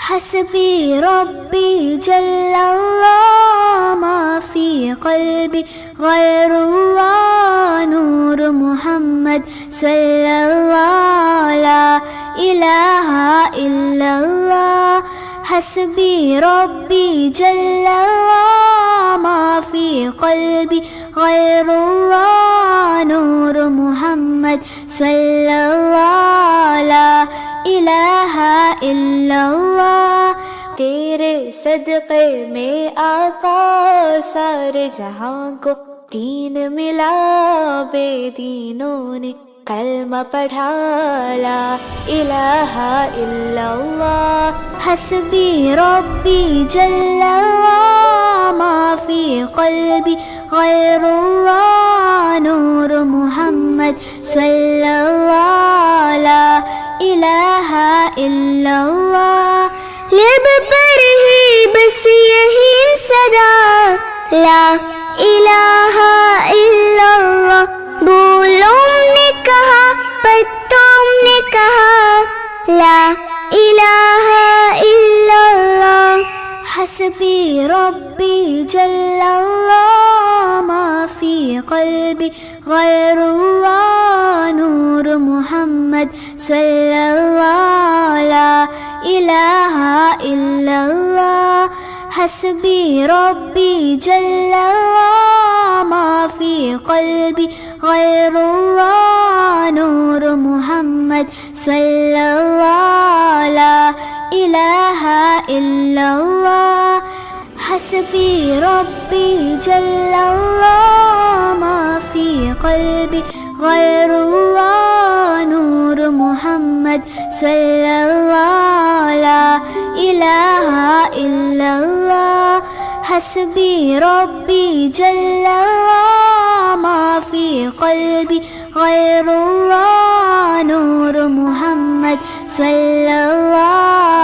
حسبي ربي جل الله ما في قلبي غير الله نور محمد صلى الله لا إله إلا الله حسبي ربي جل الله ما في قلبي غير الله نور محمد صلى الله لا إله إلا الله तेरे सदक़े में आका सारे जहां को दीन मिला बेदीनों ने कलमा पढ़ा ला इलाहा इल्लल्लाह हस्बी रब्बी जल्लल्लाह मा फी क़ल्बी गैरुल्लाह नूर मुहम्मद सल्लल्लाह ला इलाहा इल्लल्लाह लब पर ही बस यही सदा ला इलाहा इल्लल्लाह बोलों ने कहा पत्तों ने कहा ला इलाहा इल्लल्लाह हस्बी रब्बी जल्लल्लाह मा फी क़ल्बी गैरुल्लाह नूर मुहम्मद सल्लल्लाह ला इलाहा इल्लल्लाह हस्बी रब्बी जल्लल्लाह मा फी क़ल्बी गैरुल्लाह नूर मुहम्मद सल्लल्लाह ला इलाहा इल्लल्लाह हस्बी रब्बी जल्लल्लाह मा फी क़ल्बी गैरुल्लाह नूर मुहम्मद सल्लल्लाह ला इलाहा इल्लल्लाह हस्बी रब्बी जल्लल्लाह मा फी क़ल्बी गैरुल्लाह नूर मुहम्मद सल्लल्लाह